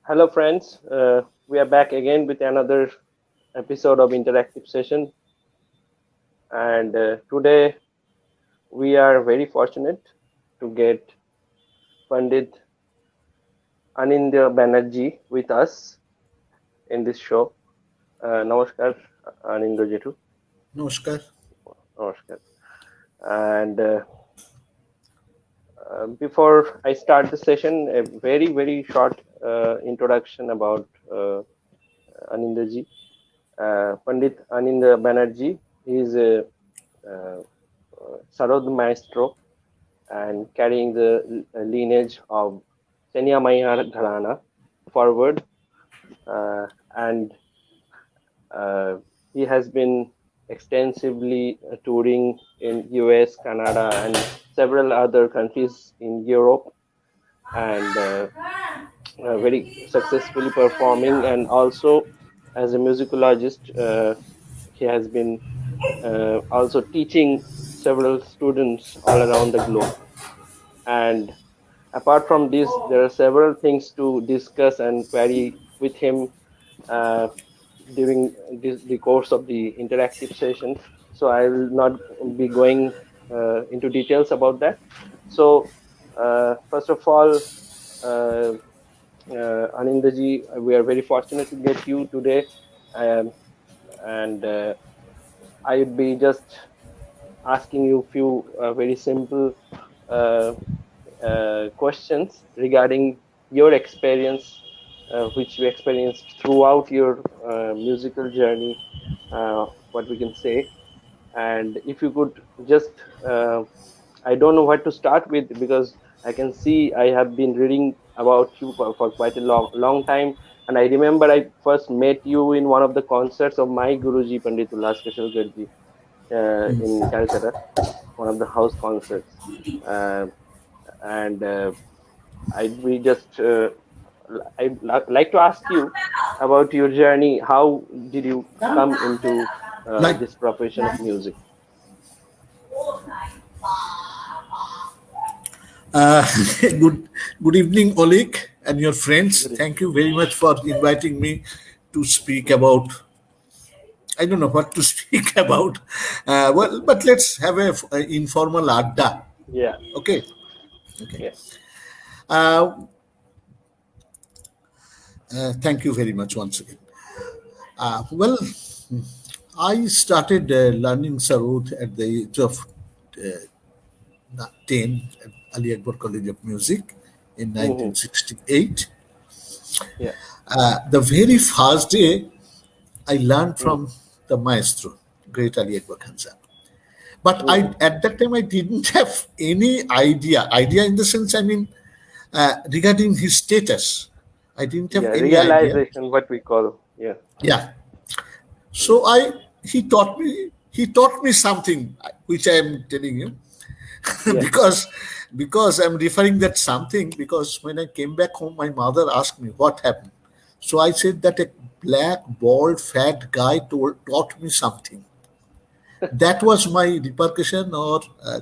Hello, friends. We are back again with another episode of interactive session, and today we are very fortunate to get Pandit Anindya Banerjee with us in this show. Namaskar, Anindya Jetu. Namaskar. Namaskar. And before I start the session, a very short introduction about Anindya ji. Pandit Anindya Banerjee is a uh, Sarod Maestro and carrying the lineage of Senia Mayar Gharana forward. And he has been extensively touring in US, Canada, and several other countries in Europe, and very successfully performing. And also, as a musicologist, he has been also teaching several students all around the globe. And apart from this, there are several things to discuss and query with him uh, during the course of the interactive session. So I will not be going into details about that. So first of all, uh, Anindaji, we are very fortunate to get you today, um, and I'd be just asking you a few very simple uh, questions regarding your experience, which you experienced throughout your musical journey, what we can say. And if you could just, I don't know what to start with because I can see I have been reading about you for quite a long time. And I remember I first met you in one of the concerts of my Guruji Pandit Ullas Kashalgarji in Calcutta, one of the house concerts. Uh, and we just I'd like to ask you about your journey. How did you come into Like, this profession of music? uh, good, good evening, Olik and your friends. Good Thank you very much for inviting me to speak about. I don't know what to speak about. But let's have a informal adda. Yeah, Okay. Okay. yeah. Uh, Thank you very much once again. Well, I started learning Sarod at the age of 10 at Ali Akbar College of Music in Hmm. 1968. Yeah. The very first day, I learned Mm-hmm. from the maestro, great Ali Akbar Khan Sahib. But Mm-hmm. at that time I didn't have any idea in the sense, I mean, regarding his status. I didn't have Yeah, any idea. realization, what we call. Yeah. Yeah. Mm. So he taught me something which I am telling you Yeah. because I'm referring that something because when I came back home, my mother asked me what happened. So I said that a black, bald, fat guy taught me something. That was my repercussion, or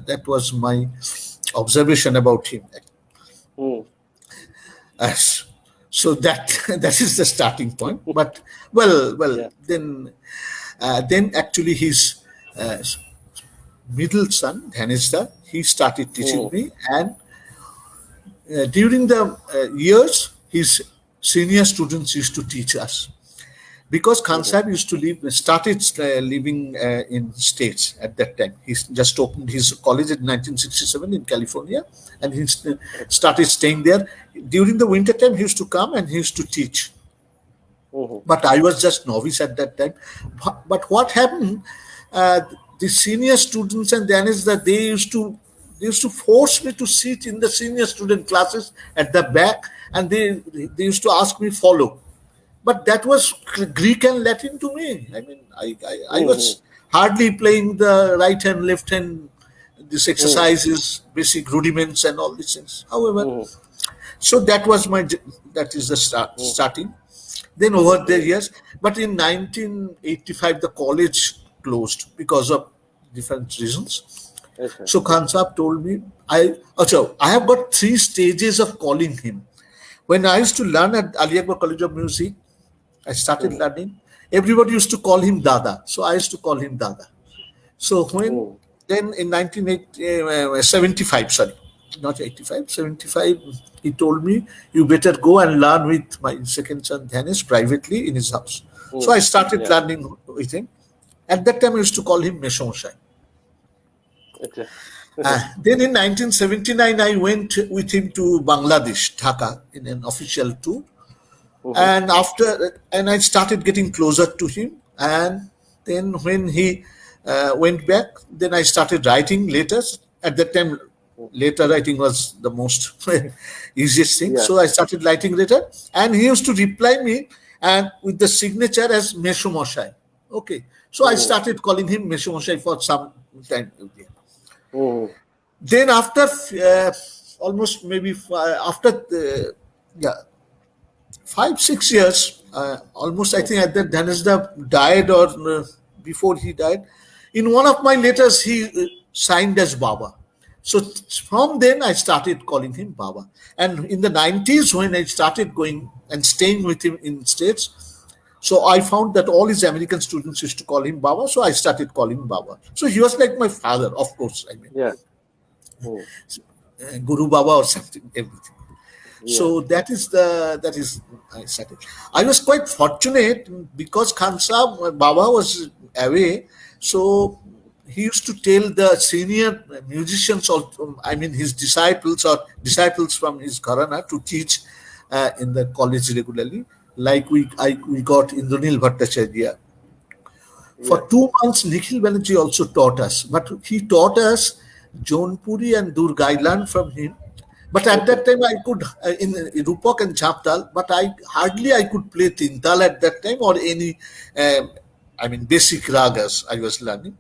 that was my observation about him. Mm. As so that that is the starting point. But well, Yeah. then actually his uh, middle son Dhanishda, he started teaching Mm. me, and during the years, his senior students used to teach us because Khan Mm-hmm. Sahib used to started living in States at that time. He just opened his college in 1967 in California, and he started staying there. During the winter time, he used to come and he used to teach. Mm-hmm. But I was just novice at that time. But what happened? Uh, the senior students and then is that they used to force me to sit in the senior student classes at the back, and they used to ask me follow. But that was Greek and Latin to me. I mean, I Mm-hmm. was hardly playing the right hand, left hand, these Mm-hmm. exercises, basic rudiments, and all these things. However, Mm-hmm. so that is the starting. Then over the Mm-hmm. years, but in 1985 the college closed because of different reasons. Yes, sir. So Yeah. Khan Saab told me, I have got three stages of calling him. When I used to learn at Ali Akbar College of Music, I started Mm, learning. Everybody used to call him Dada, so I used to call him Dada. So when mm, then in 1975, sorry, not 85, 75, he told me, you better go and learn with my second son Dhanesh privately in his house. So mm. I started Yeah. learning with him. At that time, I used to call him Meshomshai. Okay. Then in 1979, I went with him to Bangladesh, Dhaka, in an official tour. Mm-hmm. And I started getting closer to him. And then when he went back, then I started writing letters. At that time, letter writing was the most easiest thing. Yeah. So I started writing letter, and he used to reply me and with the signature as Meshumoshai. Okay, so I Mm-hmm. started calling him Meshumoshai for some time. Mm-hmm. Then after almost maybe after yeah 5 6 years, almost I think at that Dhanasda died or before he died. In one of my letters, he signed as Baba. So from then I started calling him Baba. And in the 90s, when I started going and staying with him in States, so I found that all his American students used to call him Baba. So I started calling him Baba. So he was like my father, of course. I mean, Yeah. Mm. Guru Baba or something, everything. Yeah. So that is I started. I was quite fortunate because Khan Sahab, my Baba was away, so he used to tell the senior musicians, or I mean his disciples or disciples from his Gharana, to teach in the college regularly. Like we got Indranil Bhattacharya. Yeah. For 2 months, Nikhil Banerjee also taught us, but he taught us Jaunpuri and Durg. I learned from him. But at Okay. that time, I could in Rupak and Chaptal, but I could play Tintal at that time, or any, I mean, basic ragas I was learning.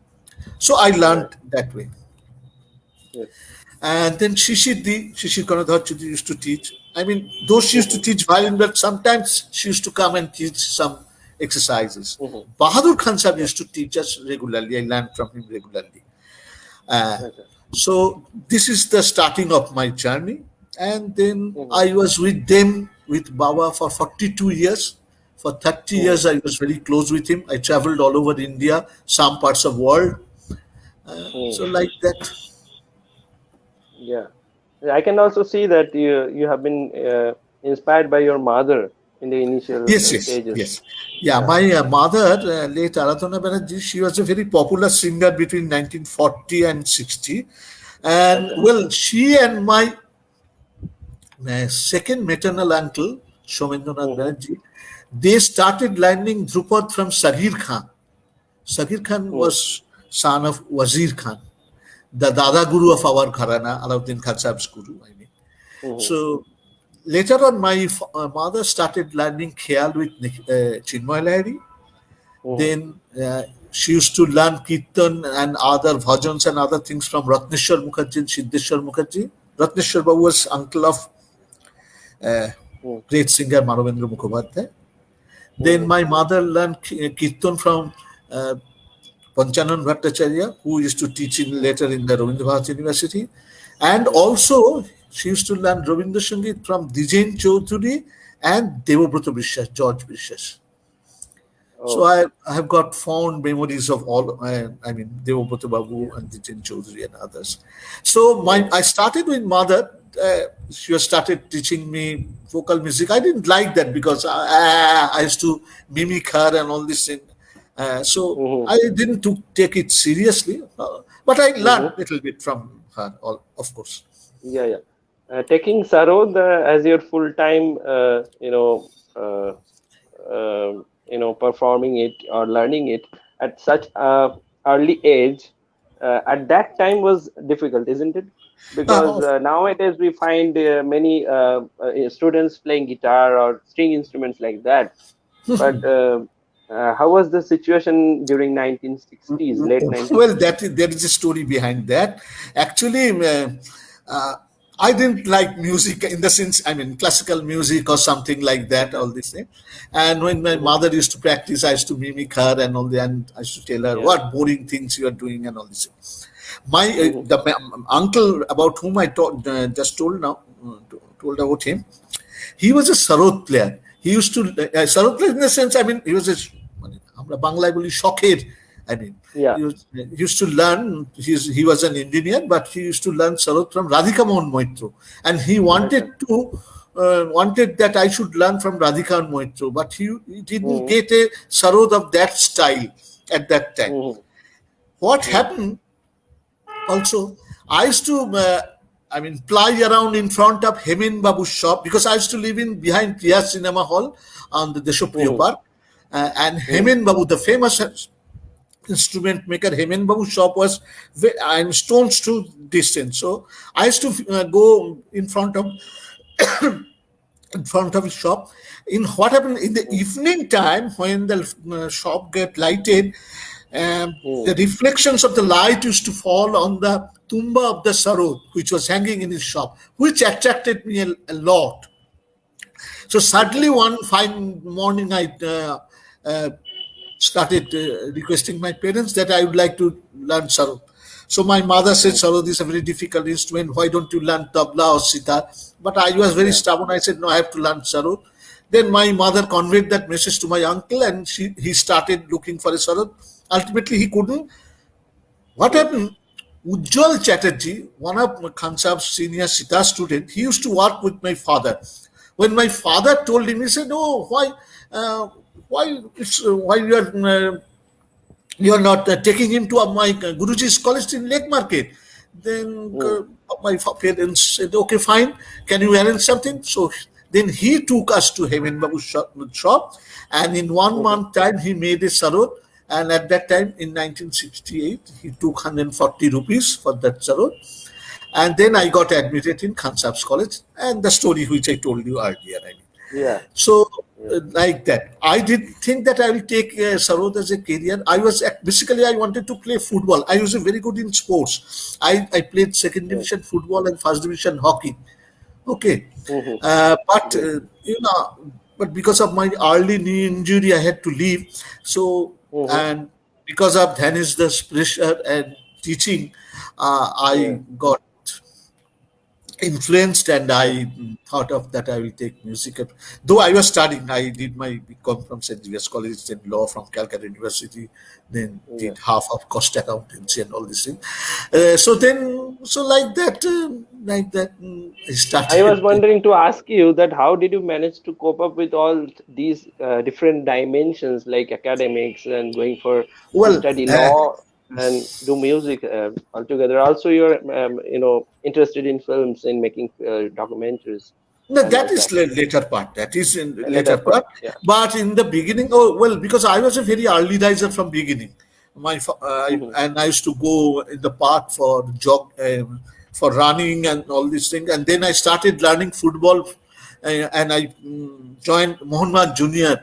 So I Yeah. learned that way. Yes. And then Shishir Kanadharchudi used to teach. I mean, though she used to Mm-hmm. teach violin, but sometimes she used to come and teach some exercises. Mm-hmm. Bahadur Khan Sahib Yeah. used to teach us regularly. I learned from him regularly. Uh, Okay. so this is the starting of my journey. And then Mm-hmm. I was with them, with Baba, for 42 years. For 30 Mm-hmm. years, I was very close with him. I traveled all over India, some parts of world. So Mm. like that. Yeah. I can also see that you have been inspired by your mother in the initial Yes, yes, stages. yes. Yeah, Yeah. my mother, late Aradhana Banerjee, she was a very popular singer between 1940 and 60. And Okay. well, she and my second maternal uncle, Shomendranath Mm-hmm. Banerjee, they started learning Drupad from Sagir Khan. Sagir Khan Mm. was son of Wazir Khan, the Dada Guru of our Gharana, Alauddin Khan Sahib's Guru, I mean. Mm-hmm. So later on, my mother started learning Khayal with Chinmoy Lahiri. Mm-hmm. Then she used to learn Kirtan and other bhajans and other things from Ratneshwar Mukherjee and Siddheshwar Mukherjee. Ratneshwar Babu was uncle of uh, Mm. great singer Manovendra Mukhopadhyay. Then Mm-hmm. my mother learned Kirtan from uh, Panchanan Bhattacharya, who used to teach in later in the Rabindra Bharat University. And Yeah. also, she used to learn Rabindra Sangeet from Dijen Chaudhuri and Devabrata বিশ্বাস, George বিশ্বাস. So Oh. I have got fond memories of all. I mean, Devabrata Yeah. Babu and Dijen Chaudhary and others. So Mm. I started with mother. She started teaching me vocal music. I didn't like that because I used to mimic her and all this thing. So Mm-hmm. I didn't take it seriously, but I learned Mm-hmm. a little bit from her, of course. Yeah. Yeah. Taking Sarod as your full time, performing it or learning it at such a early age, at that time was difficult, isn't it? Because Of nowadays we find many students playing guitar or string instruments like that. But how was the situation during 1960s, late Well, 1960s? there is a story behind that. Actually, uh, I didn't like music in the sense, I mean, classical music or something like that, all this thing. And when my Hmm. mother used to practice, I used to mimic her and all that, and I used to tell her Yeah. what boring things you are doing and all this. My Hmm. uncle about whom I just told now, told about him. He was a sarod player. He used to sarod player in the sense, I mean, he was a মানে আমরা বাংলায় বলি শখের, I mean, Yeah. he used to learn. He was an engineer, but he used to learn sarod from Radhika Mohan Moitro, and he wanted Okay. to wanted that I should learn from Radhika Moitro, but he didn't Mm-hmm. get a sarod of that style at that time. Mm-hmm. What Mm-hmm. happened also, I used to, I mean, fly around in front of Hemin Babu's shop because I used to live in behind Priya Cinema Hall on the Deshopriya Mm-hmm. Park. And Hemin Babu, the famous instrument maker, Hemin Babu's shop was in stone's throw distance. So I used to go in front of his shop. In what happened in the evening time when the shop get lighted, the Mm-hmm. reflections of the light used to fall on the tumba of the sarod, which was hanging in his shop, which attracted me a lot. So Okay. suddenly one fine morning, I uh, started requesting my parents that I would like to learn sarod. So my mother said, Mm-hmm. sarod is a very difficult instrument. Why don't you learn tabla or sitar? But I was very Yeah. stubborn. I said, no, I have to learn sarod. Then my mother conveyed that message to my uncle, and he started looking for a sarod. Ultimately, he couldn't. What Mm-hmm. happened? Ujjwal Chatterjee, one of Khan Saab's senior sitar student, he used to work with my father. When my father told him, he said, "Oh, why you are not taking him to my Guruji's college in Lake Market?" Then Mm-hmm. my parents said, "Okay, fine. Can you arrange something?" So then he took us to Hemen Babu's shop, and in 1 month time he made a sarod. And at that time, in 1968, he took 140 rupees for that sarod. And then I got admitted in Khan Saab's college, and the story which I told you earlier. I mean. Yeah. So, Yeah. like that, I did think that I will take Sarod as a career. Basically, I wanted to play football. I was very good in sports. I played second Good. division football and first division hockey. Okay, Mm-hmm. but Good. but because of my early knee injury, I had to leave. So, Mm-hmm. and because of Dhanish the pressure and teaching, I Yeah. got influenced, and I Mm-hmm. thought of that I will take music. Though I was studying, I did my BCom from St. Xavier's College, then law from Calcutta University, then Yeah. did half of cost accountancy and all this thing. So like that, I I was started. wondering to ask you that how did you manage to cope up with all these different dimensions like academics and going for to Well, study law and do music altogether. Also, you're interested in films and making documentaries no, and that like is that. later part. That is in A later later part. part. Yeah. But in the beginning, oh well, because I was a very early riser from beginning. Hmm. And I used to go in the park for for running and all these things. And then I started learning football, and I joined Mohanmad Junior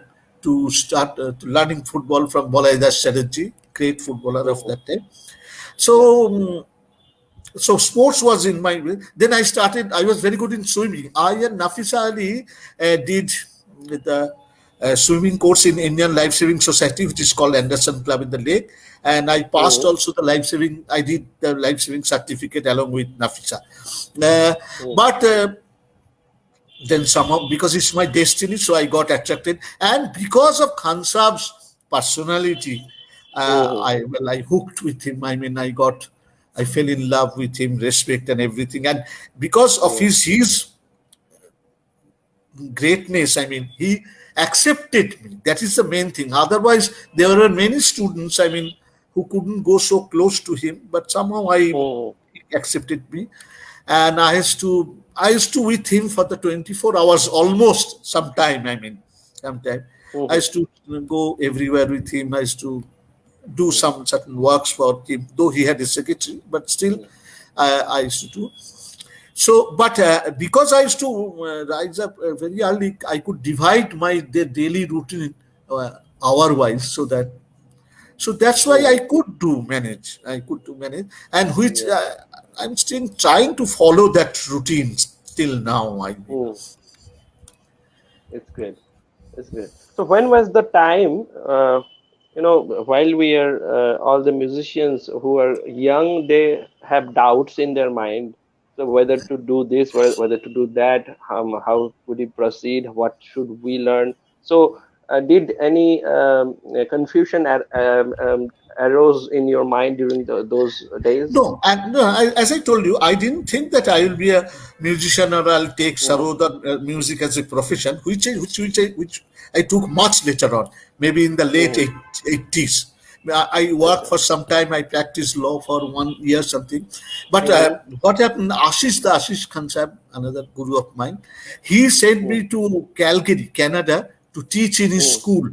to start to learning football from Balaidas Chatterjee, great footballer of Hmm. that time. Yeah. So so sports was in my way. Then I was very good in swimming. I and Nafisa Ali did the swimming course in Indian Life Saving Society, which is called Anderson Club in the lake. And I passed Hmm. also the life saving. I did the life saving certificate along with Nafisa. Uh, Hmm. but then somehow, because it's my destiny, so I got attracted, and because of Khan Saab's personality, Hmm. I hooked with him. I mean, I fell in love with him, respect and everything, and because of Hmm. his greatness, I mean, he accepted me. That is the main thing. Otherwise, there were many students, I mean, who couldn't go so close to him, but somehow Hmm. he accepted me, and I used to with him for the 24 hours almost. Sometime, I mean, sometime I Hmm. used to go everywhere with him. I used to do Hmm. some certain works for him, though he had a secretary, but still Hmm. I used to do. So, but because I used to rise up very early, I could divide my daily routine hour wise, so that's why Hmm. I could do manage. I could do manage, and which Yeah. I'm still trying to follow that routine till now. I mean, Hmm. It's great. It's great. So when was the time, while we are all the musicians who are young, they have doubts in their mind. whether to do this, whether to do that, how would we proceed, what should we learn. So did any confusion arose in your mind during those days? No, and no, as I told you, I didn't think that I will be a musician or I'll take Hmm. Saroda music as a profession, which I took much later on, maybe in the late Hmm. 80s. I worked Acha. for some time. I practiced law for 1 year something. But Hmm. what happened? Ashish Khansab, another guru of mine, he sent Hmm. me to Calgary, Canada, to teach in his Hmm. school.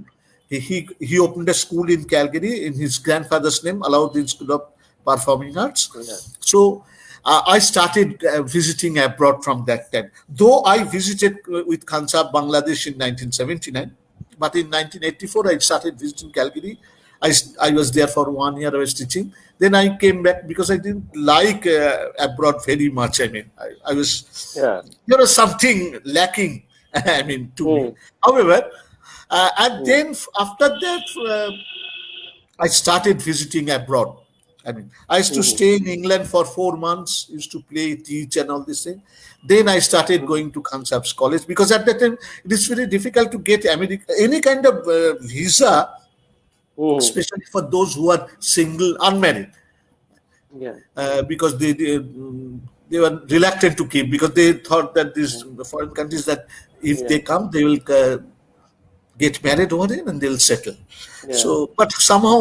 He opened a school in Calgary in his grandfather's name, Alauddin School of Performing Arts. Yeah. So I started visiting abroad from that time. Though I visited with Khansab Bangladesh in 1979, but in 1984 I started visiting Calgary. I was there for 1 year. I was teaching. Then I came back because I didn't like abroad very much. I mean, I was Yeah. there was something lacking. I mean, to me. Hmm. However, and Hmm. then after that, I started visiting abroad. I mean, I used to Hmm. stay in England for 4 months, used to play, teach, and all this thing. Then I started Hmm. going to Concepts College because at that time it is very difficult to get any kind of visa, Hmm. especially for those who are single, unmarried, Yeah. because they were reluctant to keep because they thought that these Hmm. foreign countries that if Yeah. they come they will get married over there and they'll settle. Yeah. So, but somehow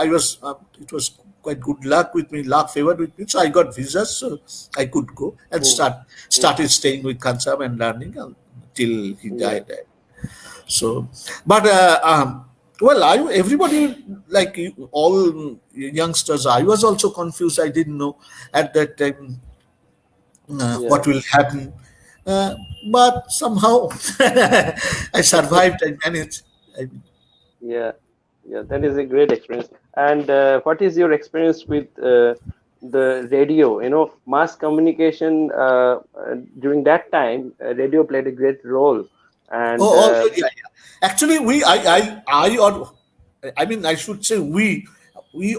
I was, it was quite good luck with me, luck favored with me. So I got visas, so I could go and Hmm. Hmm. started staying with Kansab and learning till he Yeah. died. So, but well, everybody like all youngsters, I was also confused. I didn't know at that time Yeah. what will happen. Uh, but somehow I survived. I managed. I, Yeah. Yeah. That is a great experience. And what is your experience with the radio? Mass communication during that time, radio played a great role. And yeah, yeah. Actually, I mean, I should say we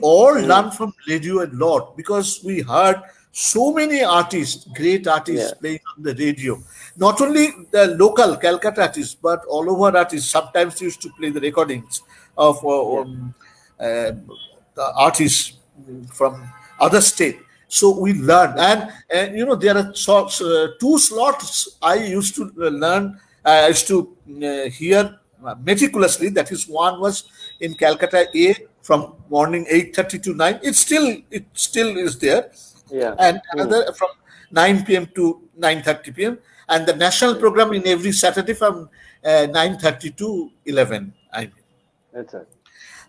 all mm, learn from radio a lot because we heard so many artists, great artists yeah. playing on the radio. Not only the local Calcutta artists, but all over artists. Sometimes used to play the recordings of Yeah. uh, the artists from other state. So we learn, Mm, and there are two slots I used to learn. I used to hear meticulously. That is, one was in Calcutta A from morning 8:30 to 9. It still is there, yeah. and Mm, another from 9 p.m. to 9:30 p.m. and the national yeah. program in every Saturday from 9:30 to 11. I mean. That's right. Mm,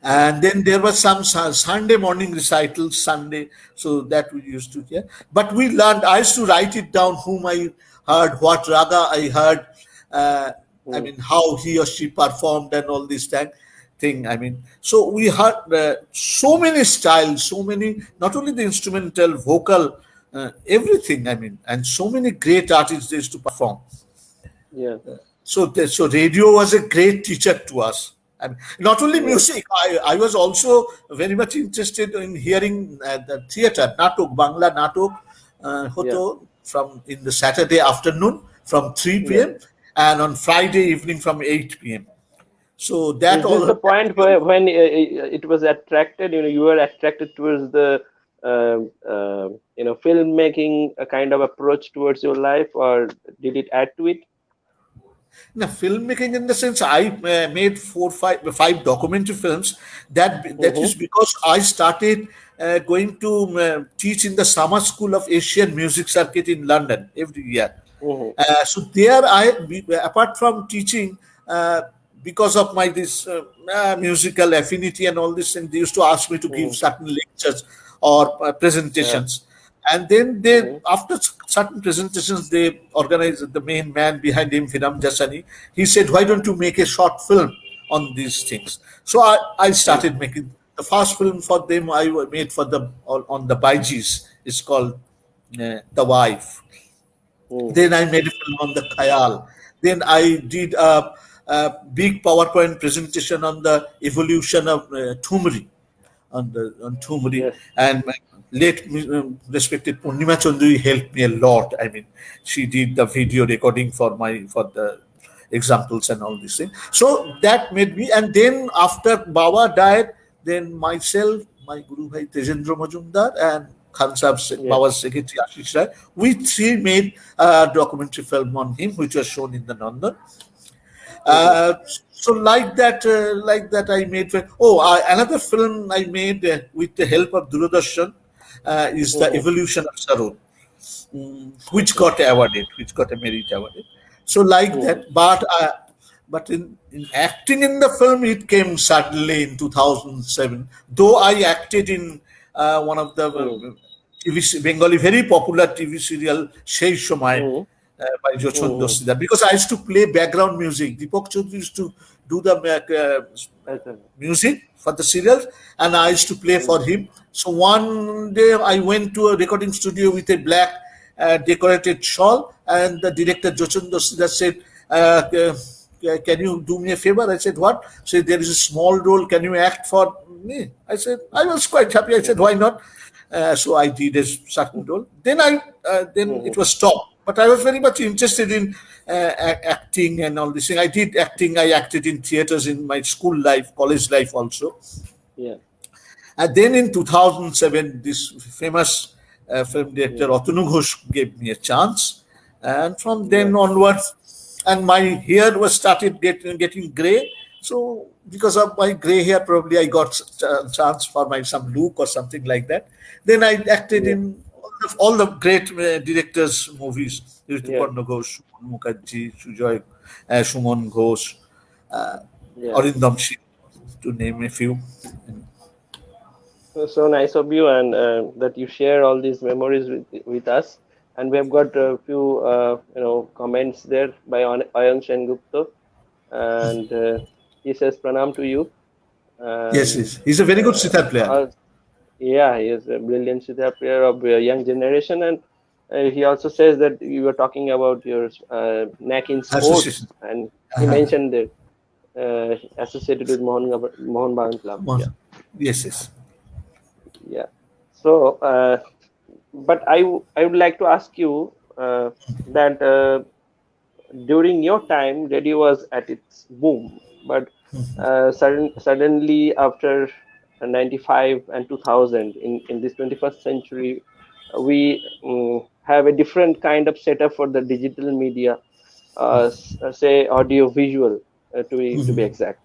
And then there was some Sunday morning recitals, Sunday, so that we used to hear. But we learned, I used to write it down whom I heard, what raga I heard, uh, I mm, mean, how he or she performed and all this thing. I mean, so we heard so many styles, so many, not only the instrumental, vocal, everything, I mean, and so many great artists they used to perform. yeah. So radio was a great teacher to us. I mean, not only Yeah. music, I was also very much interested in hearing the theater, natok, Bangla natok, Yeah. hoto from in the Saturday afternoon from 3 Yeah. p.m. and on Friday evening from 8 p.m. So that Is this all the point where when it was attracted? You were attracted towards the filmmaking, a kind of approach towards your life, or did it add to it? now, filmmaking in the sense I made five documentary films. That Mm-hmm. is because I started going to teach in the summer school of Asian music circuit in London every year. Mm-hmm. So there, apart from teaching, because of my this musical affinity and all this, and they used to ask me to give Mm-hmm. certain lectures or Yeah. presentations. And then they, Mm-hmm. after certain presentations, they organized the main man behind him, Firam Jasani. He said, "Why don't you make a short film on these things?" So I started making the first film for them. Made for them on the Baijis. It's called The Wife. Mm-hmm. Then I made a film on the Khayal. Then I did a big PowerPoint presentation on the evolution of Thumri. on Thumri, yes, and my late respected Purnima Chandri helped me a lot. I mean, she did the video recording for the examples and all these things. So that made me, and then after Baba died, then myself, my Guru Bhai Tejendra Majumdar, and Khan Sahib, yes, Baba's secretary Ashish Rai, we three made a documentary film on him, which was shown in the Nandan. mm-hmm, Uh, so like that, I made. Another film I made with the help of Doordarshan is the mm-hmm, Evolution of Sarod, which okay, got awarded, which got a merit awarded. So like mm-hmm, that, but in acting in the film, it came suddenly in 2007. Though I acted in one of the mm-hmm, Bengali very popular TV serial Shei Shomoy mm-hmm, by Jochon mm-hmm. Dosida, because I used to play background music. Deepak Chaudhary used to do the Okay. music for the serials, and I used to play for Mm-hmm. him. So one day I went to a recording studio with a black decorated shawl, and the director Jochon Dosida said, "Can you do me a favor?" I said, "What?" Said, "There is a small role. Can you act for me?" I said, I was quite happy. I said, "Why not?" So I did a certain role. Then Mm-hmm. it was stopped. But I was very much interested in acting and all this thing. I did acting. I acted in theaters in my school life, college life also. Yeah, And then in 2007, this famous film director yeah, Atanu Ghosh gave me a chance, and from yeah, then onwards, and my hair was started getting gray. So because of my gray hair, probably I got a chance for my some look or something like that. Then I acted yeah, in all the great directors' movies: yeah, Rituparna Ghosh, Suman Mukherjee, Sujoy, Suman Ghosh, uh, yeah. Arindam Shi, to name a few. So nice of you, and that you share all these memories with us. And we have got a few, comments there by Ayan Sengupta, and he says pranam to you. Yes, And yes. He's a very good uh, sitar player. yeah, he is a brilliant sitar player of a young generation, and he also says that you were talking about your knack in Association. sports, and he Uh-huh. mentioned that associated with Mohun Bagan Club. Come on. Yeah, Yes, yes. yeah. So, but I would like to ask you that during your time, radio was at its boom, but suddenly after 95 and 2000 in this 21st century, we have a different kind of setup for the digital media, say audio visual, to be exact.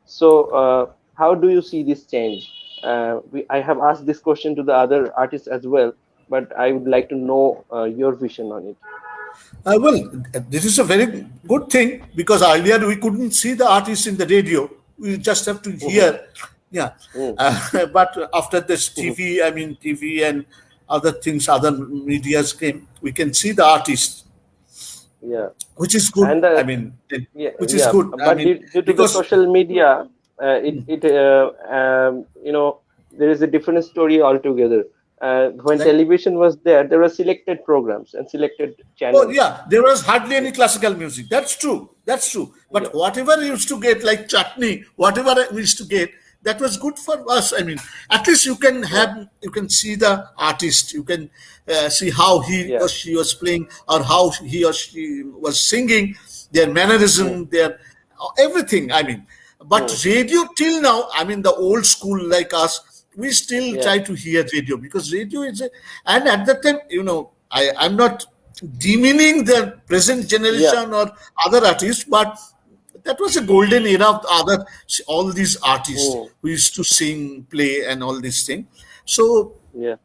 So, how do you see this change? I have asked this question to the other artists as well, but I would like to know your vision on it. Well, this is a very good thing because earlier we couldn't see the artist in the radio. We just have to Mhm, hear. Yeah. mm, But after this mhm. TV, I mean, TV and other things, other medias came, we can see the artist, Yeah, which is good. and I mean, yeah, which is yeah. good. I But mean, due to the because social media, there is a different story altogether. When like television was there, there were selected programs and selected oh channels. yeah, there was hardly Yeah, any classical music. That's true. That's true. yeah, But whatever we used to get, like chutney, whatever we used to get, that was good for us. I mean, at least yeah, you can see the artist. You can see how he yeah, or she was playing, or how he or she was singing, their mm, mannerism, their everything. I mean, but mm, radio till now, I mean, the old school like us, we still yeah, try to hear radio because radio is a, and at that time, I'm not demeaning the present yeah, generation or other artists, but that was a golden era of other all these artists mm, who used to sing, play, and all these things. So yeah,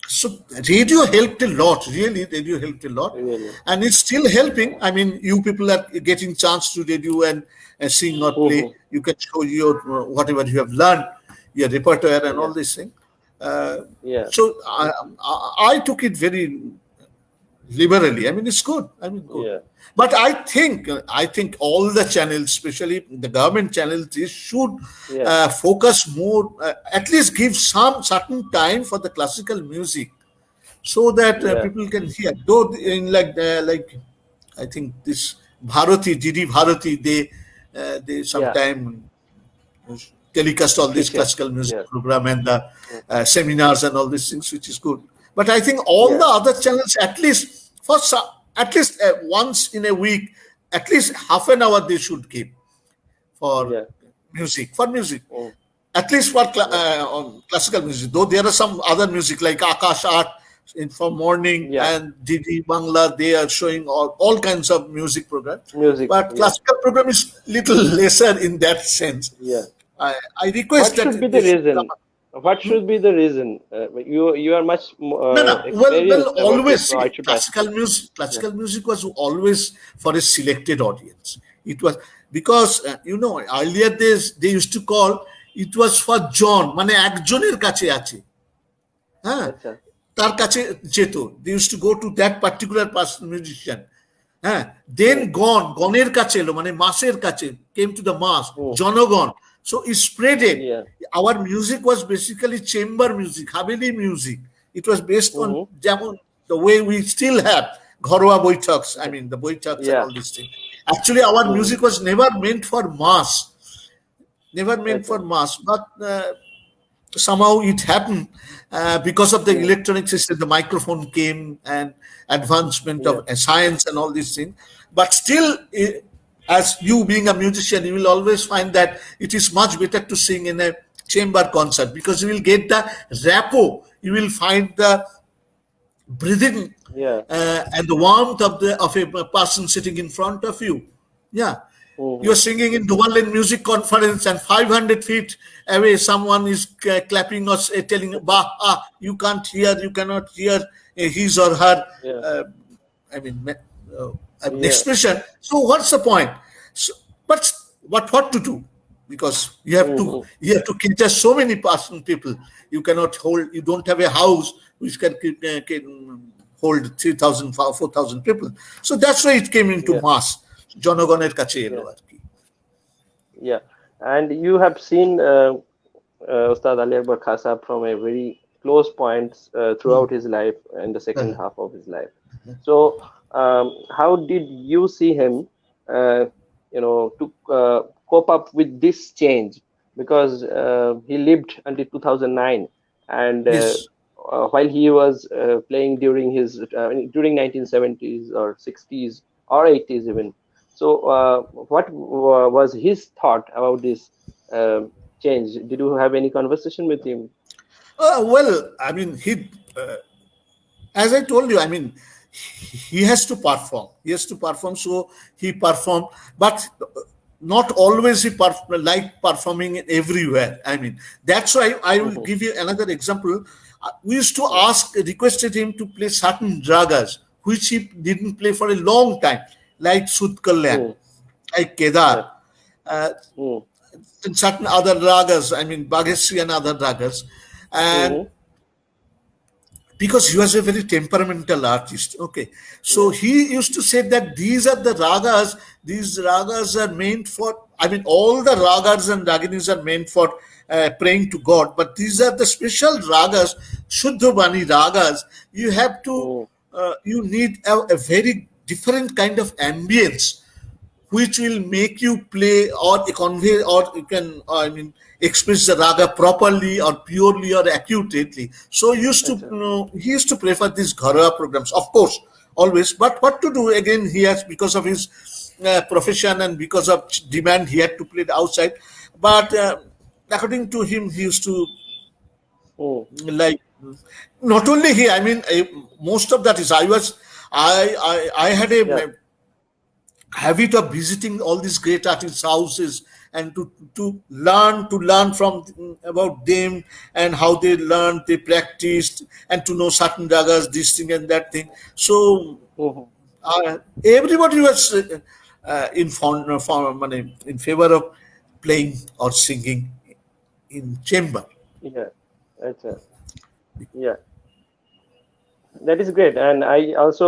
so radio helped a lot. Really, radio helped a lot, really. and it's still helping. I mean, you people are getting chance to radio and sing or play. Hmm. You can show your whatever you have learned, your repertoire, and all Yeah, these things. Uh, yeah, so I took it very liberally. I mean, it's good. I mean, good. yeah, But I think all the channels, especially the government channels, they should yeah, focus more. At least give some certain time for the classical music, so that yeah, people can hear. Though in like I think this Bharati, GD Bharati, they yeah, sometime telecast all these future. classical music Yeah. program and the Mm. seminars and all these things, which is good. But I think all the Yeah. other channels, at least at least once in a week, at least half an hour they should give for Yeah. music, Mm. at least for Yeah. on classical music. Though there are some other music like Akash Art in from morning Yeah. and Didi Bangla, they are showing all kinds of music program. Music. But Yeah. classical program is little lesser in that sense. Yeah. I What request that should be they the should come reason? up. What Hmm? should be the reason? You are much No, no. Well, experienced about this, always so I see should ask you. Yeah. classical music was always for a selected audience. It was because earlier days they used to call it was for John, মানে একজনের কাছে আছে, হ্যাঁ, Acha. তার কাছে যেত, they used to go to that particular person musician, হ্যাঁ, then Mm. গণের কাছে এলো মানে মাসের কাছে, came to the mass, Mm. জনগণ, so it spreaded. Yeah. Our music was basically chamber music, haveli music. It was based on Mm-hmm. যেমন the way we still have ঘরোয়া বৈঠকস, I Yeah. mean the বৈঠকস and Yeah. all these things. Actually our Mm-hmm. music was never meant for mass, never meant for Acha. mass, but somehow it happened because of the Yeah. electronic system, the microphone came and advancement of Yeah. science and all these things. But still, as you being a musician, you will always find that it is much better to sing in a chamber concert because you will get the rapport, you will find the breathing Yeah. and the warmth of a person sitting in front of you. Yeah, you're Mm-hmm. singing in dual lane music conference, and 500 feet away, someone is clapping us, telling, "Bah, you can't hear, you cannot hear his or her." Yeah. Uh, I mean, an Yeah. expression. So, what's the point? So, but what to do? Because Mm-hmm. you have to cater so many person people. You cannot hold. You don't have a house which can hold 3,000, 4,000 people. So that's why it came into Yeah. mass. জনগণের কাছে এলো Yeah. আর কি। Yeah. And you have seen Ustad Ali Akbar Khan Sahab from a very close point throughout his life and the second half of his life. So, how did you see him, to cope up with this change? Because he lived until 2009, and Yes. while he was playing during 1970s or 60s or 80s even. So, what was his thought about this change? Did you have any conversation with him? Well, I mean, as I told you, I mean, he has to perform. He has to perform, so he performed. But not always like performing everywhere. I mean, that's why I will Mhm. give you another example. We used to Yeah. requested him to play certain ragas, which he didn't play for a long time, like Sud Kalyan, Mm. like Yeah. Kedar, uh, Mm. and certain other ragas, I mean, Bhagesri and other ragas. And Mhm. because he was a very temperamental artist. Okay, so Yeah. he used to say that these are the ragas. These ragas are meant for. I mean, all the ragas and raginis are meant for praying to God, but these are the special ragas, Shuddha ragas. You have to. Mm. You need a very different kind of ambience which will make you play or convey or you can I mean express the raga properly or purely or accurately. So Acha. he used to prefer these ghara programs, of course, always. But what to do again? He has because of his profession and because of demand, he had to play it outside. But according to him, he used to Mm. like not only he. I mean, most of that is I had Yeah. a habit of visiting all these great artists' houses and to learn from about them and how they learned, they practiced, and to know certain ragas, this thing and that thing. So Mhm. everybody was in favor of playing or singing in chamber. Yeah. Acha. Yeah. That is great. And I also,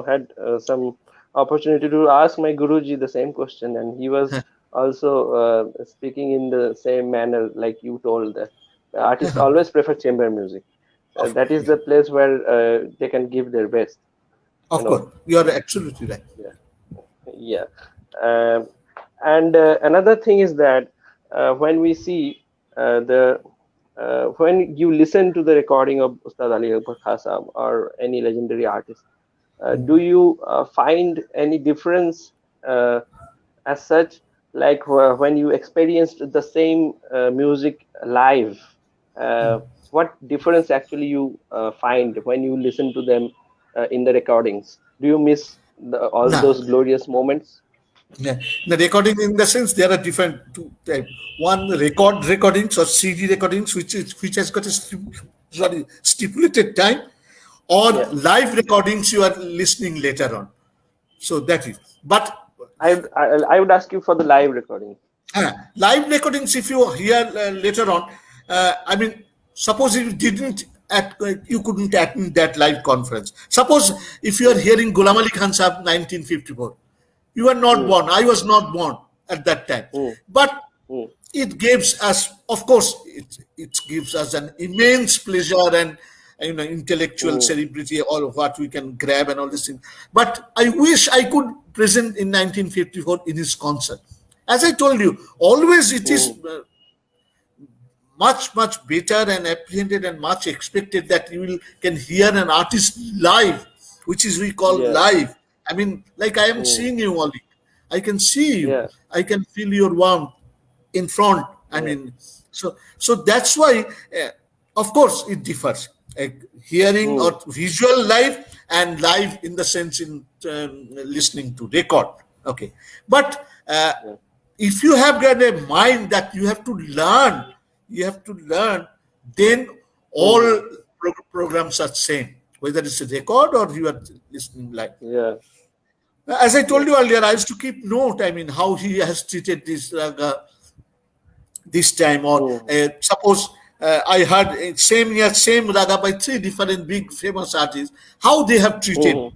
had some opportunity to ask my Guruji the same question, and he was also speaking in the same manner like you told that the artists always prefer chamber music. Of That course, is yeah. the place where they can give their best. You Of know. course, you are absolutely right. Yeah. Yeah. Um, and another thing is that when we see the when you listen to the recording of Ustad Ali Akbar Khan or any legendary artist, do you find any difference as such, like when you experienced the same music live? What difference actually you find when you listen to them in the recordings? Do you miss all Nah, those glorious moments? yeah. The recording in the sense there are different two type. One recordings or CD recordings which has got a stipulated time, or Yeah, live recordings you are listening later on. So that is. But I would ask you for the live recording. live recordings, if you hear later on, I mean, suppose if you didn't you couldn't attend that live conference. Suppose if you are Mm, hearing Ghulam Ali Khan Sahib 1954, you are not mm, born. I was not born at that time. mm, But mm, it gives us, of course, it gives us an immense pleasure and intellectual mm, celebrity, all of what we can grab and all this thing. But I wish I could present in 1954 in his concert. As I told you, always it is mm, much better and apprehended and much expected that you will can hear an artist live, which is we call yeah, live. I mean, like I am mm, seeing you, Oli. I can see you. yeah, I can feel your warmth in front. I yeah, mean, so that's why, of course, it differs. Hearing mm, or visual live and live in the sense in listening to record. Okay, but yeah, if you have got a mind that you have to learn, then all mm, programs are same, whether it's a record or you are listening live. yeah, As I yeah, told you earlier, I used to keep note. I mean, how he has treated this this time, or mm, suppose I heard same year same raga by three different big famous artists, how they have treated. mm,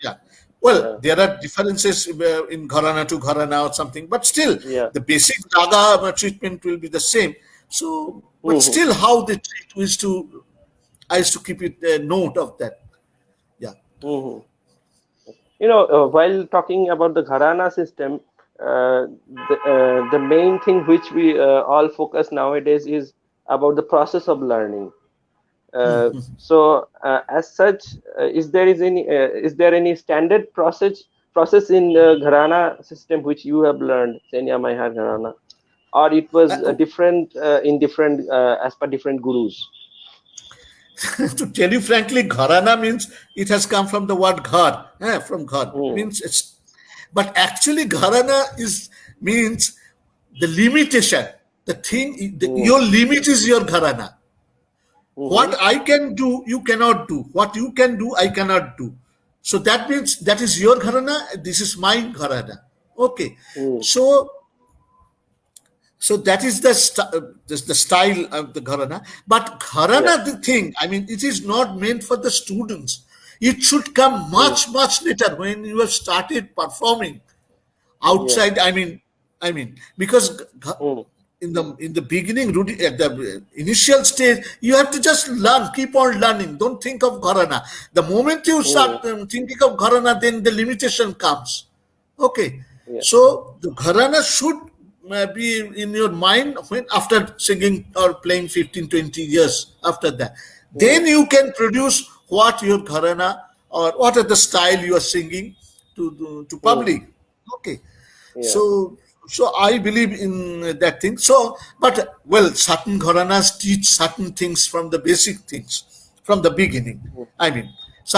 Yeah. Well, yeah, there are differences in Gharana to Gharana or something, but still, yeah, the basic raga treatment will be the same. So, but mm, still, how they treat I used to keep it note of that. Yeah. mm. While talking about the Gharana system, the main thing which we all focus nowadays is about the process of learning. As such, is there any standard process in the Gharana system which you have learned, Senya Maihar Gharana, or it was Uh, different in different as per different gurus? to tell you frankly, Gharana means it has come from the word ghar, from ghar Mm, means it's. But actually, Gharana is means the limitation. The thing, mm, your limit is your Gharana. What mm, I can do, you cannot do. What you can do, I cannot do. So that means that is your Gharana. This is my Gharana. Okay. mm, So that is the style of the gharana. But yeah, gharana, the thing, I mean, it is not meant for the students. It should come mm, much later when you have started performing yeah, outside. I mean, because mm, in the beginning, at the initial stage, you have to just learn, keep on learning. Don't think of gharana. The moment you mm, start thinking of gharana, then the limitation comes. Okay, yeah, so the gharana should be in your mind when after singing or playing 15, 20 years after that. mm, Then you can produce what your gharana or what are the style you are singing to mm, public. Okay, yeah, so I believe in that thing. So, but well, certain gharanas teach certain things from the basic things from the beginning. mm, I mean,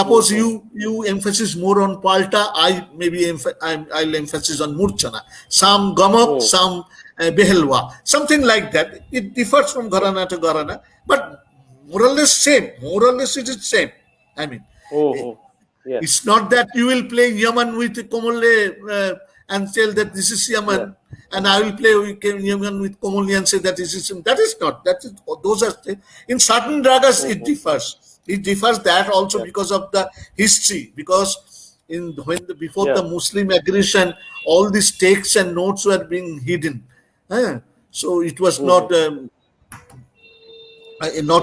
mm, suppose mm, you emphasis more on palta, I'll emphasis on murchana. Some gamak, mm, some behelwa, something like that. It differs from yeah, gharana to gharana, but more or less same. More or less it is same. I mean, mm, yeah, it's not that you will play Yaman with Komole and tell that this is yeah, Yaman, and I will play Yaman with Komole and say that this is Yaman. That is not. That is those are in certain ragas it mm, differs. It differs that also yeah, because of the history. Because before yeah, the Muslim aggression, all these texts and notes were being hidden. Eh, so it was mm, not in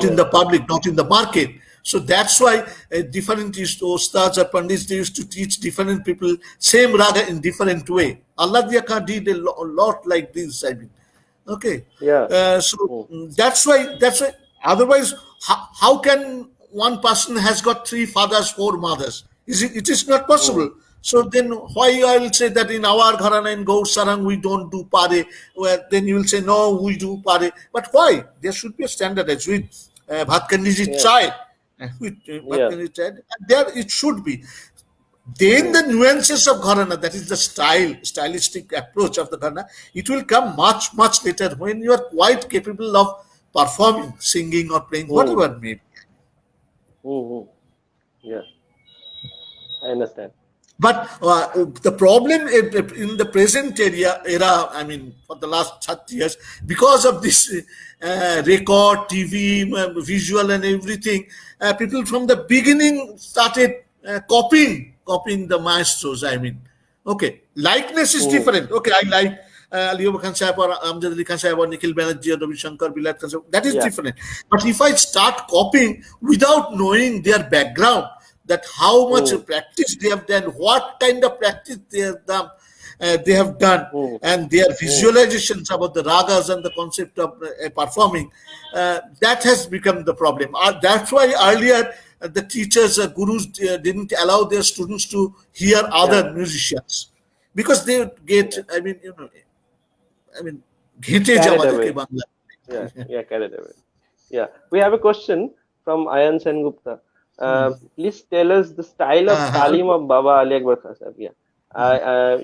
yeah, the public, not in the market. So that's why different ustads or pandits, they used to teach different people same raga in different way. Allah Diya Khan did a lot like this. I mean, Okay, Yeah. so Mm. that's why. Otherwise, how can one person has got three fathers, four mothers? It is not Mm. possible. So then, why I will say that in our Gharana in Gaur Sarang we don't do pare? Well, then you will say no, we do pare. But why? There should be a standard as with Bhatkandiji Yeah. tried. With Yeah. Bhatkandiji tried. And there it should be. Then Mm. the nuances of Gharana, that is the stylistic approach of the Gharana, it will come much, much later when you are quite capable of performing, singing or playing, Mm. whatever it may be. Mm. Yeah. I understand. But the problem in the present era, I mean, for the last 30 years, because of this record, TV, visual, and everything, people from the beginning started copying the maestros. I mean, okay, likeness is Mm. different. Okay, I like Ali Khan Sahib or Amjad Ali Khan Sahib or Nikhil Banerjee or Ravi Shankar, Bilal Khan Sahib. That is Yeah. different. But if I start copying without knowing their background, that how much Mm. practice they have done, what kind of practice they have done, Mm. and their Mm. visualizations about the ragas and the concept of performing, that has become the problem. That's why earlier the teachers, gurus didn't allow their students to hear Yeah. other musicians because they would get, Yeah. I mean, ঘেঁটে Carried যাওয়া যাকে away. Bangla. Yeah. Yeah. Carried away. Yeah. We have a question from Ayan Sengupta. Please tell us the style of Talim of Baba Ali Akbar Khan Sahib. Yeah.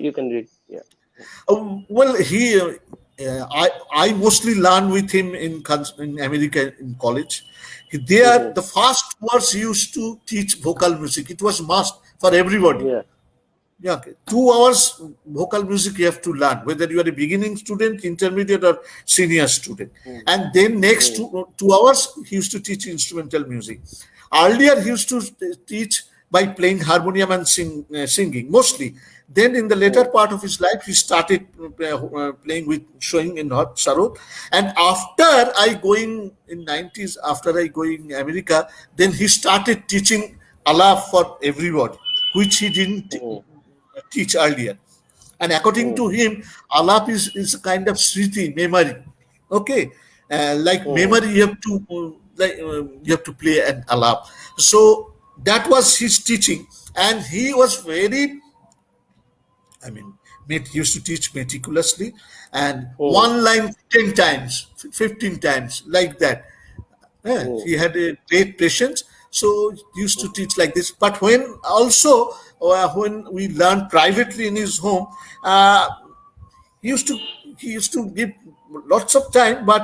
You can read. Yeah. Well, I mostly learned with him in America in college. There, Mm-hmm. the first words he used to teach vocal music. It was must for everybody. Yeah. Yeah, okay. 2 hours vocal music you have to learn, whether you are a beginning student, intermediate, or senior student. Mm. And then next Mm. 2 hours he used to teach instrumental music. Earlier he used to teach by playing harmonium and singing mostly. Then in the later Mm. part of his life he started playing with showing in hot sarod. And after I going in 90s, after I going America, then he started teaching Allah for everybody, which he didn't Mm. teach earlier. And according Mm. to him, alap is a kind of sriti, memory. Okay, like Mm. memory, you have to play an alap. So that was his teaching, and he was very, I mean, he used to teach meticulously, and Mm. one line 10 times, 15 times, like that. Mm. He had a great patience, so he used to teach like this. But when also when we learned privately in his home, he used to he used to give lots of time, but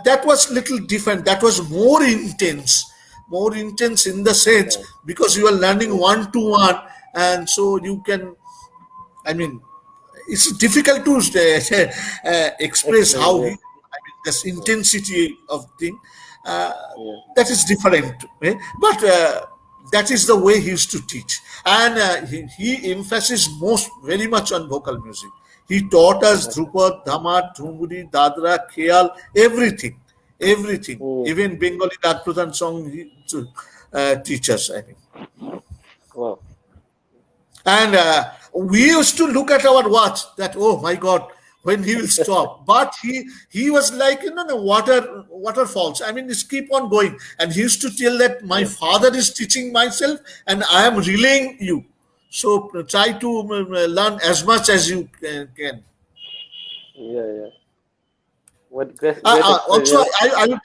that was little different. That was more intense in the sense Yeah. because you are learning Mm. one to one, and so you can. I mean, it's difficult to express Explain. how Yeah. this Mm. intensity of thing. Uh, Yeah. that is different, but that is the way he used to teach, and he emphasized most very much on vocal music. He taught us Okay. Dhrupad, Dhamat, Dhumuri, Dadra, Khayal, everything, Mm. even Bengali Rag Pradhan song he to teach us. I mean. Wow. And we used to look at our watch that, oh my God, when he will stop. But he was like, the waterfalls. I mean, just keep on going. And he used to tell that my Yeah. father is teaching myself and I am relaying you. So try to learn as much as you can. Yeah. Yeah. What great Also, experience. I would,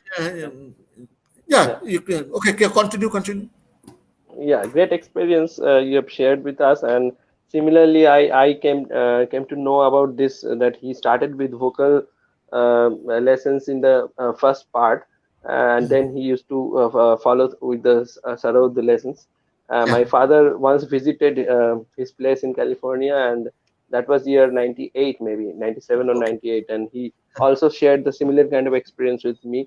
yeah, Yeah. you can. Okay, okay, continue. Yeah, great experience you have shared with us. And similarly, I came to know about this that he started with vocal lessons in the first part, and then he used to follow with the Sarod lessons. Yeah. My father once visited his place in California, and that was year 98, maybe 97 or Okay. 98, and he also shared the similar kind of experience with me.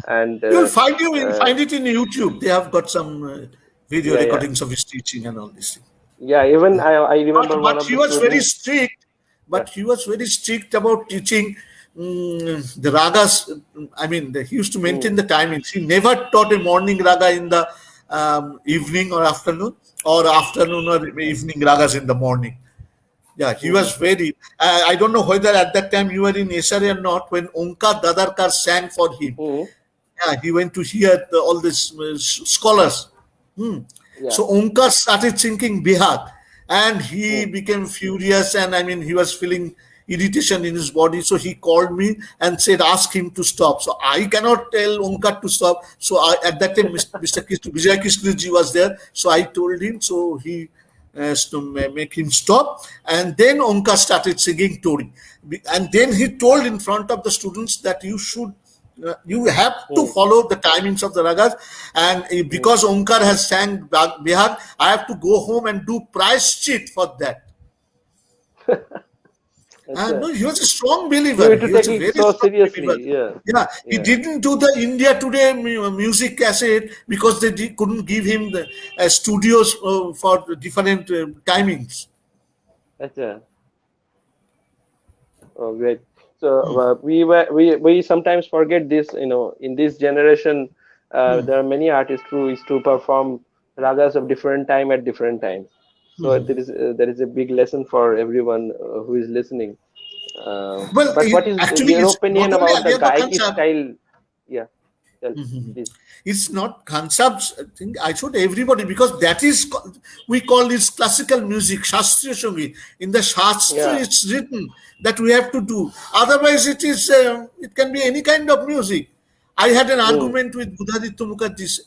And You'll find it in YouTube. They have got some video yeah, yeah, recordings of his teaching and all this thing. yeah. Even I remember one But of he the was very students. strict. Yeah. But he was very strict about teaching the ragas. I mean, he used to Mm. maintain the timings. He never taught a morning raga in the evening or afternoon, or afternoon or evening ragas in the morning. Yeah, he Mm-hmm. was very. I don't know whether at that time you were in SRA or not when Onkar Dadarkar sang for him. Mm-hmm. Yeah, he went to hear all these scholars. Hmm. Yeah. So Onkar started singing Bihag, and he Mm. became furious, and I mean he was feeling irritation in his body. So he called me and said, "Ask him to stop." So I cannot tell Onkar to stop. So at that time, Mr. Vijay Krishnaji was there. So I told him. So he to make him stop. And then Omkar started singing Tori. And then he told in front of the students that you have to Mm. follow the timings of the ragas. And Mm. because Omkar has sang Bihar, I have to go home and do price cheat for that. Acha. No, he was a strong You believer. need to He was take a it very so strong believer. seriously. Yeah. Yeah, he Yeah. didn't do the India Today music cassette because they couldn't give him the studios for the different timings. Acha. Oh, great. So we sometimes forget this. In this generation, there are many artists who is to perform ragas of different time at different times. So there is a big lesson for everyone who is listening. Well, But what is actually, your it's not opinion only about the Alia Gaiki Khan. style? Yeah, tell please. It's not concepts. I think I should everybody because that is we call this classical music, Shastriya Sangeet. In the Shastra, Yeah. it's written that we have to do. Otherwise, it can be any kind of music. I had an Mm, argument with Buddhaditya Mukherjee's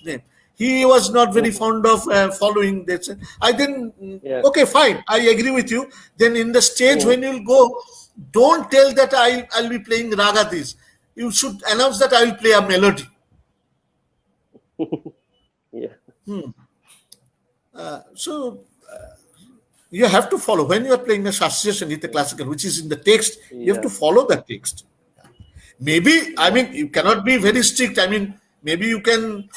name. He was not very mm, fond of following that. I didn't. yeah. Okay, fine. I agree with you. Then in the stage Mm, when you'll go, don't tell that I'll be playing raga this. You should announce that I will play a melody. yeah. So you have to follow when you are playing a Shastriya Sangeeta Yeah. classical, which is in the text. You have to Yeah. follow that text. Maybe I Yeah. mean you cannot be very strict. I mean maybe you can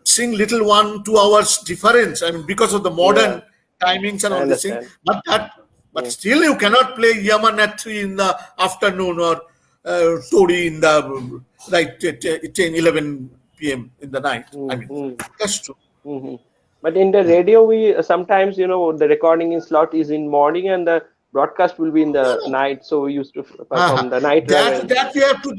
sing little 1 2 hours difference. I mean because of the Yeah. modern timings and I all this thing. understand. But Mm, still you cannot play Yaman at 3 in the afternoon or Tori in the right 10 11 p.m. in the night. I mm, mean mm, that's true. But in the radio, we sometimes, the recording in slot is in morning and the broadcast will be in the night. So we used to Uh-huh. perform the night raga That you have to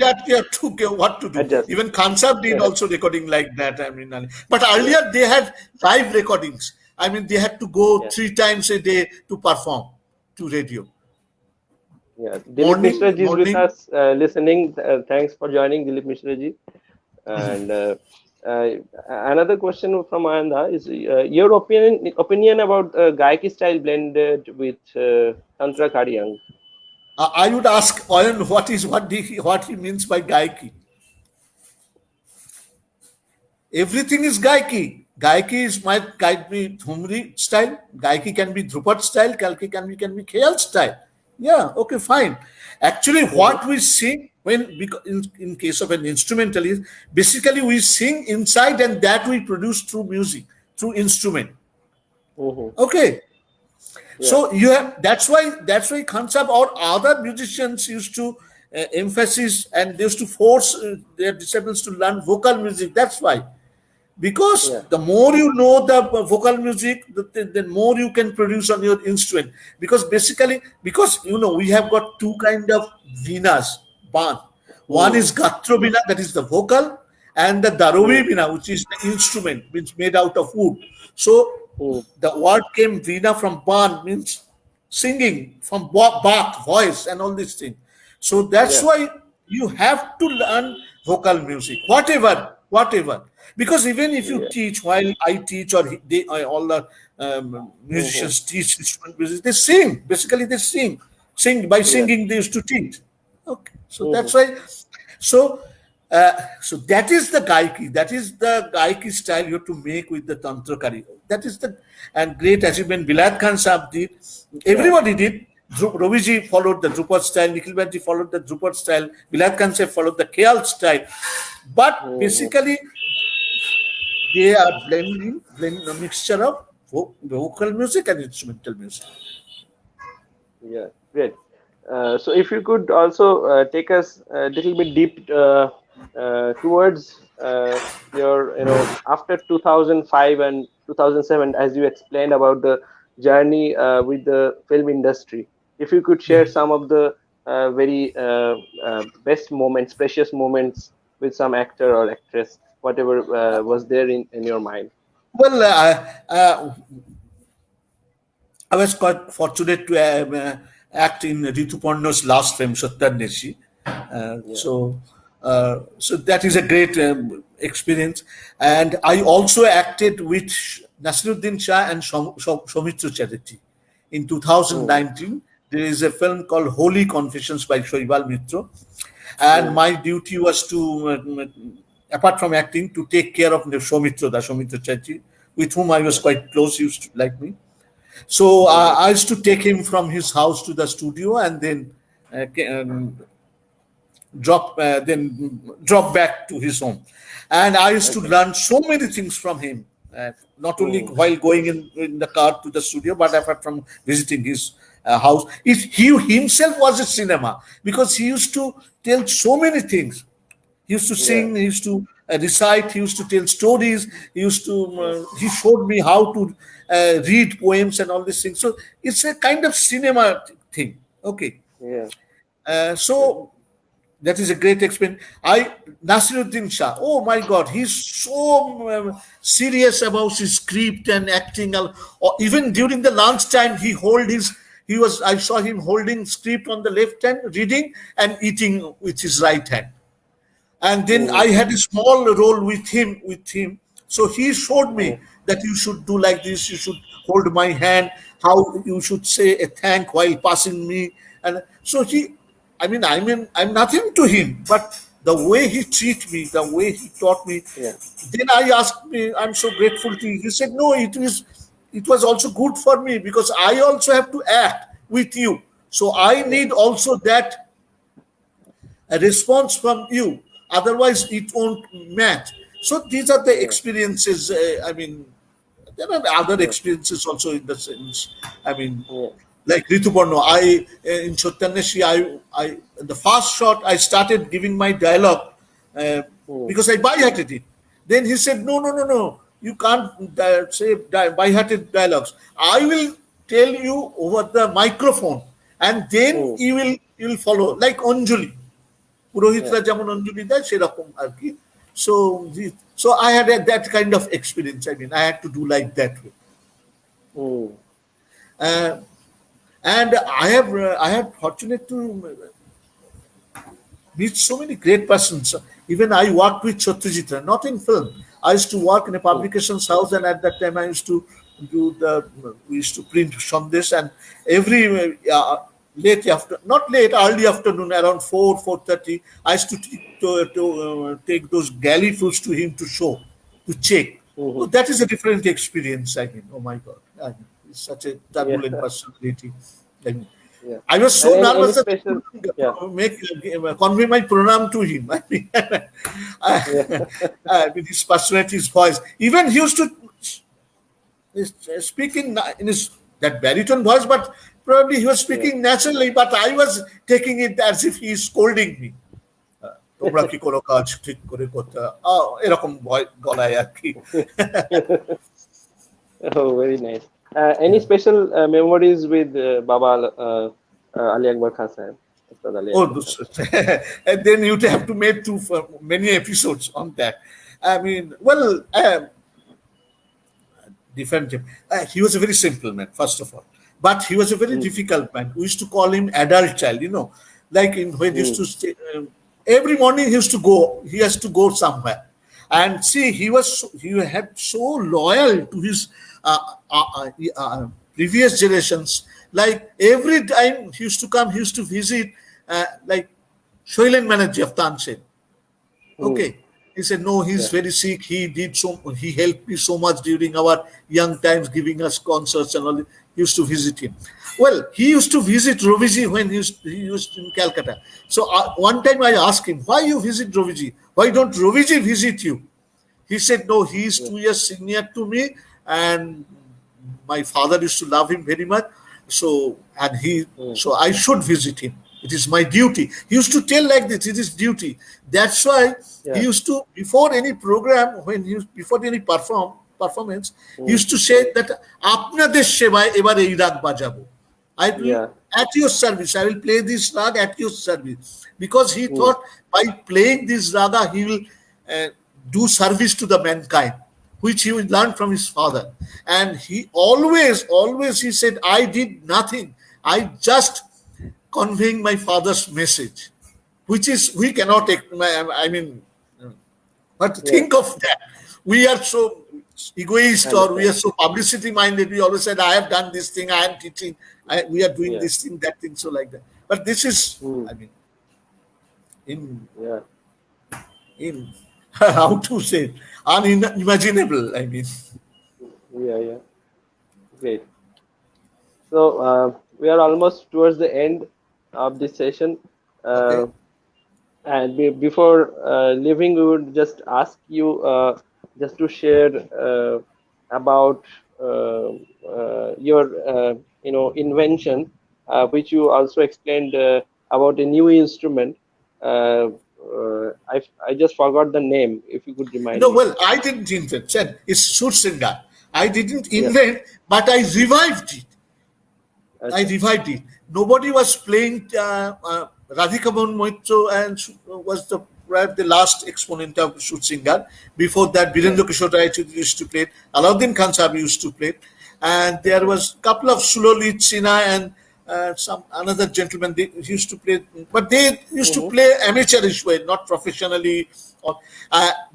get what to do. adjust. Even Khansab did also recording like that. I mean, but Yeah, earlier they had live recordings. I mean, they had to go yeah, 3 times a day to perform to radio. yeah. Dilip Mishra Morning, ji is with morning. us listening. Thanks for joining, Dilip Mishra ji. And uh, another question from Ananda is your opinion about Gaiki style blended with Tantra Karyang. I would ask Oyan what he means by Gaiki. Everything is Gaiki. Gaiki is might guide be Dhumri style. Gaiki can be Drupad style. Gaiki can be Khayal style. Yeah, okay, fine. Actually, Mm-hmm, what we sing in case of an instrumental is basically we sing inside and that we produce through music, through instrument. mm-hmm. Okay, Yeah, so you have that's why Khansab or other musicians used to emphasis and they used to force their disciples to learn vocal music. That's why because yeah, the more you know the vocal music the more you can produce on your instrument because basically because we have got two kind of vinas ban one is mm, gatro vina that is the vocal and the darovi mm, vina which is the instrument which made out of wood so mm. the word came vina from ban means singing from Bach voice and all these things so that's Yeah, why you have to learn vocal music whatever because even if you yeah. teach while I teach or all the Mm-hmm, musicians teach instrument music they sing basically they sing by yeah. singing they used to teach okay so Mm-hmm, that's why so so that is the gaiki. That is the gaiki style you have to make with the tantra kari. That is the and great achievement. Bilal Khan Saab did. yeah. Everybody did. Roviji followed the Drupad style. Nikhil Bhatt followed the Drupad style. Bilal Khan Saab followed the Kayal style. But Mm-hmm. basically, they are blend a mixture of vocal music and instrumental music. Yeah, great. So if you could also take us a little bit deep towards your, after 2005 and 2007, as you explained about the journey with the film industry. If you could share some of the very best moments, precious moments with some actor or actress, whatever was there in your mind. Well, I was quite fortunate to act in Rituparna's last film, Satyaneshi. Yeah. So that is a great experience. And I also acted with Nasiruddin Shah and Soumitra Chatterjee. In Mm, 2019, there is a film called Holy Confessions by Shoibal Mitra. And mm, my duty was to, apart from acting, to take care of Soumitra Chatterjee, with whom I was yeah. quite close, he used to like me. So Mm-hmm. I used to take him from his house to the studio and then drop back to his home. And I used to Okay. learn so many things from him, not only Mm, while going in the car to the studio, but apart from visiting his house. He himself was a cinema because he used to tell so many things. He used to yeah. sing, he used to recite, he used to tell stories, Yeah. he showed me how to read poems and all these things. So it's a kind of cinema thing. Okay. Yeah. Okay. So that is a great experience. Nasiruddin Shah. Oh my God, he's so serious about his script and acting. Or even during the lunchtime, he hold his. He was. I saw him holding script on the left hand, reading and eating with his right hand. And then I Mm, had a small role with him. So he showed mm, me that you should do like this, you should hold my hand, how you should say a thank while passing me. And so I'm nothing to him, but the way he treated me, the way he taught me. yeah. Then I asked me, I'm so grateful to you. He said, no, it was also good for me because I also have to act with you. So I Yeah. need also that a response from you. Otherwise, it won't match. So these are the Yeah. experiences. There are other Yeah. experiences also in the sense. I mean, Yeah. like Rituparno, in Chattanesi, in the first shot, I started giving my dialogue uh, Mm, because I by-hearted it. Then he said, no, no, no, no, you can't say by-hearted dialogues. I will tell you over the microphone, and then mm, you will follow like Anjali. yeah. পুরোহিতরা যেমন অঞ্জলি দেয় সেরকম আর কি so so I had that kind of experience. I mean, I had to do like that way. Mm, uh, and I have fortunate to meet so many great persons. Even I worked with Satyajit Ray, not in film. I used to work in a mm, publications house, and at that time I used to we used to print Sandesh, and every late after, not late, early afternoon, around 4:30, I used to take those galley fruits to him to show, to check. So mm-hmm. that is a different experience. I mean, oh my God, I mean, he's such a Yeah. turbulent personality. I mean, Yeah. I was And so any nervous that I special? Yeah. couldn't convey my pranam to him. I mean, Yeah. his personality, his voice. Even he used to speak in his that baritone voice, but probably he was Yeah. speaking naturally. But I was taking it as if he is scolding me. তোমরা কি কোনো কাজ ঠিক করে করতে এরকম ভয় গলায় আর কি Oh, very nice. Any special memories with Baba Ali Akbar Khan Sahib? Ustad Ali Oh, Akbar Khan. and then you'd have to make two for many episodes on that. I mean, well, different. He was a very simple man, first of all, but he was a very Mm, difficult man. We used to call him adult child. Like in when he used mm, to stay. Every morning he used to go. He has to go somewhere, and see, he had so loyal to his uh, previous generations. Like every time he used to come, he used to visit, like Shoilen Banerjee of Tansen. mm, Okay. He said, no, he's yeah. very sick. He helped me so much during our young times, giving us concerts and all. He used to visit him. Well, he used to visit Roviji when he used in Calcutta. So one time I asked him, why you visit Roviji? Why don't Roviji visit you? He said, no, he is Yeah. 2 years senior to me, and my father used to love him very much. Mm, So I should visit him. It is my duty. He used to tell like this, it is duty. That's why he yeah. used to, before any program, before any performance, he Mm. used to say that আপনাদের সেবায় এবার এই রাগ বাজাবো. I will Yeah. at your service. I will play this rag at your service, because he Mm. thought by playing this raga he will uh, do service to the mankind, which he will learn from his father. And he always he said, I did nothing. I just conveying my father's message, which is we cannot. I mean, but Yes. think of that. We are so I egoist, or we understand. are so publicity minded. We always said, I have done this thing, I am teaching, we are doing Yeah. this thing, that thing, so like that. But this is, Mm. I mean, in Yeah. in how to say it, unimaginable. I mean, Yeah. Yeah. Great. So we are almost towards the end of this session. okay, Uh, and before leaving, we would just ask you just to share about your invention, which you also explained about a new instrument. I just forgot the name. If you could remind no, me. well, I didn't invent. Said it's Sursinger. I didn't Yeah. invent, but I revived it. I Okay. revived it. Nobody was playing. Radhika Mon Moitro and was the last exponent of shoot singer. Before that, Yeah. Birendra Kishore Rai used to play. Alauddin Khan Sahib used to play, and there Okay. was a couple of Suloli Sinha and some another gentleman they used to play, but they used to Mm-hmm. play amateurish way, not professionally.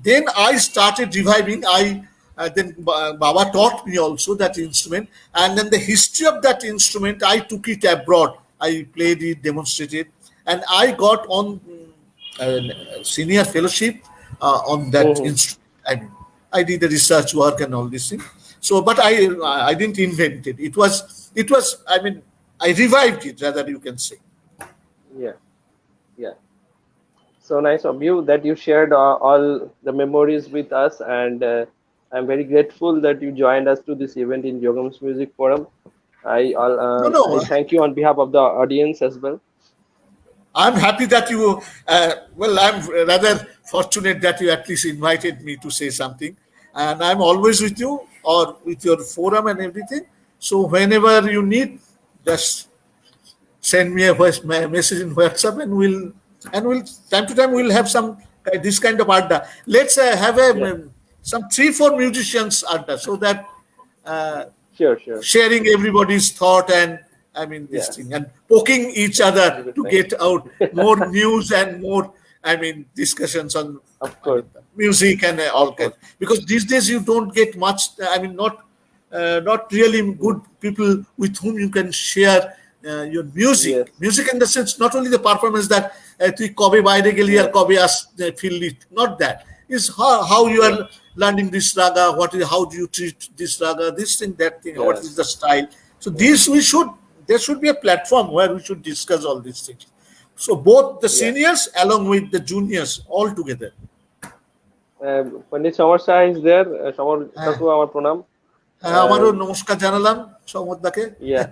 Then I started reviving. Then Baba taught me also that instrument, and then the history of that instrument I took it abroad. I played it, demonstrated, and I got on senior fellowship on that Mm-hmm. instrument. I mean, I did the research work and all this thing. So, but I didn't invent it. It was. I mean, I revived it, rather you can say. Yeah. Yeah. So nice of you that you shared all the memories with us, and I'm very grateful that you joined us to this event in Yogam's Music Forum. No, I no. thank you on behalf of the audience as well. I'm happy that you. Well, I'm rather fortunate that you at least invited me to say something, and I'm always with you or with your forum and everything. So whenever you need, just send me a message in WhatsApp, and we'll time to time we'll have some this kind of adda. Let's have Yeah, some 3 4 musicians adda, so that sure, sure. sharing everybody's thought, and I mean this Yeah, thing, and poking each that'll be other good to time. get out more news and more, I mean, discussions on, Of I course, mean, music and of all course. kinds, because these days you don't get much, I mean, not really Mm. good people with whom you can share your Yes, music in the sense, not only the performance that তুই কবে বাইরে গেলি আর yeah, কবে ফিরলি, not that is how you are yeah, learning this raga, how do you treat this raga, this thing, that thing, what yeah, is the style. So yeah, these we should, there should be a platform where we should discuss all these things, so both the yeah. seniors along with the juniors all together. Pandit Samar Shah is there. Samar হ্যাঁ, কাকু আমার প্রণাম. হ্যাঁ, আমারও নমস্কার জানালাম সমুদ্রকে. Yeah.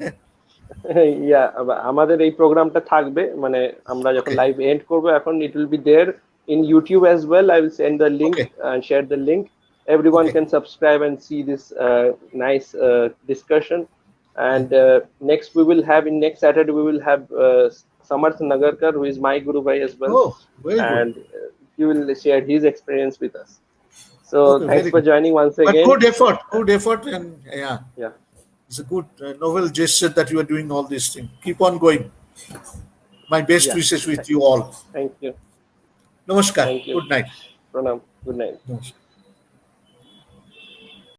ইয়া আমাদের এই প্রোগ্রামটা থাকবে মানে আমরা যখন Okay, লাইভ এন্ড করব এখন it will be there in YouTube as well. I will send the link okay, and share the link. Everyone okay, can subscribe and see this nice discussion. And next we will have in next Saturday we will have Samarth Nagarkar, who is my Guru Bhai as well, oh, very good, and he will share his experience with us. So okay, thanks very for good, joining once but again. good effort, and yeah, Yeah, it's a good novel gesture that you are doing all this thing. Keep on going. My best yeah. wishes with you all. Thank you. Namaskar. Thank you. Good night. Pranam. Good night. Namaskar.